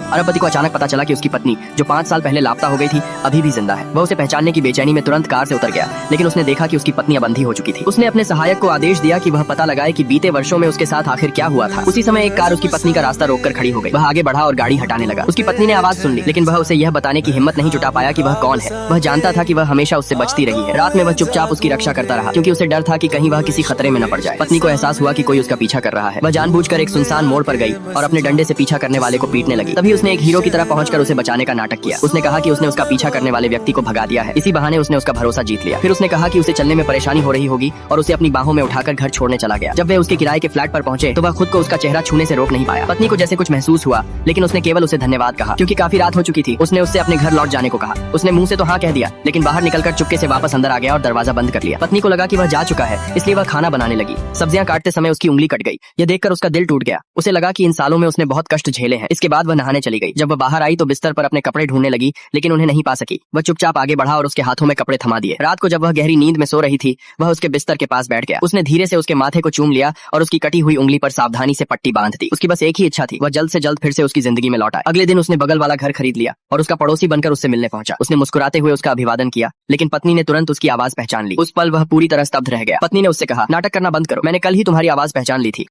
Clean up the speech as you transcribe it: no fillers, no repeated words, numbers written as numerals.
अरबपति को अचानक पता चला कि उसकी पत्नी, जो 5 साल पहले लापता हो गई थी, अभी भी जिंदा है। वह उसे पहचानने की बेचैनी में तुरंत कार से उतर गया, लेकिन उसने देखा कि उसकी पत्नी अब अंधी हो चुकी थी। उसने अपने सहायक को आदेश दिया कि वह पता लगाए कि बीते वर्षों में उसके साथ आखिर क्या हुआ था। उसी समय एक कार उसकी पत्नी का रास्ता रोककर खड़ी हो गई। वह आगे बढ़ा और गाड़ी हटाने लगा। उसकी पत्नी ने आवाज सुन ली, लेकिन वह उसे यह बताने की हिम्मत नहीं जुटा पाया कि वह कौन है। वह जानता था कि वह हमेशा उससे बचती रही है। रात में वह चुपचाप उसकी रक्षा करता रहा, क्योंकि उसे डर था कि कहीं वह किसी खतरे में न पड़ जाए। पत्नी को एहसास हुआ कि कोई उसका पीछा कर रहा है। वह जानबूझकर एक सुनसान मोड़ पर गई और अपने डंडे से पीछा करने वाले को पीटने लगी। तभी उसने एक हीरो की तरह पहुंचकर उसे बचाने का नाटक किया। उसने कहा कि उसने उसका पीछा करने वाले व्यक्ति को भगा दिया है। इसी बहाने उसने उसका भरोसा जीत लिया। फिर उसने कहा कि उसे चलने में परेशानी हो रही होगी और उसे अपनी बाहों में उठाकर घर छोड़ने चला गया। जब वे उसके किराए के फ्लैट पर पहुंचे तो वह खुद को उसका चेहरा छूने से रोक नहीं पाया। पत्नी को जैसे कुछ महसूस हुआ, लेकिन उसने केवल उसे धन्यवाद कहा, क्योंकि काफी रात हो चुकी थी। उसने उससे अपने घर लौट जाने को कहा। उसने मुंह से तो हाँ कह दिया, लेकिन बाहर निकलकर चुपके से वापस अंदर आ गया और दरवाजा बंद कर लिया। पत्नी को लगा कि वह जा चुका है, इसलिए वह खाना बनाने लगी। सब्जियां काटते समय उसकी उंगली कट गई। यह देखकर उसका दिल टूट गया। उसे लगा कि इन सालों में उसने बहुत कष्ट झेले हैं। इसके बाद वह नहाने चली गई। जब वह बाहर आई तो बिस्तर पर अपने कपड़े ढूंढने लगी, लेकिन उन्हें नहीं पा सकी। वह चुपचाप आगे बढ़ा और उसके हाथों में कपड़े थमा दिए। रात को जब वह गहरी नींद में सो रही थी, वह उसके बिस्तर के पास बैठ गया। उसने धीरे से उसके माथे को चूम लिया और उसकी कटी हुई उंगली पर सावधानी से पट्टी बांध दी। उसकी बस एक ही इच्छा थी, वह जल्द से जल्द फिर से उसकी जिंदगी में लौट आए। अगले दिन उसने बगल वाला घर खरीद लिया और उसका पड़ोसी बनकर उससे मिलने पहुंचा। उसने मुस्कुराते हुए उसका अभिवादन किया, लेकिन पत्नी ने तुरंत उसकी आवाज पहचान ली। उस पल वह पूरी तरह स्तब्ध रह गया। पत्नी ने उससे कहा, नाटक करना बंद करो, मैंने कल ही तुम्हारी आवाज पहचान ली थी।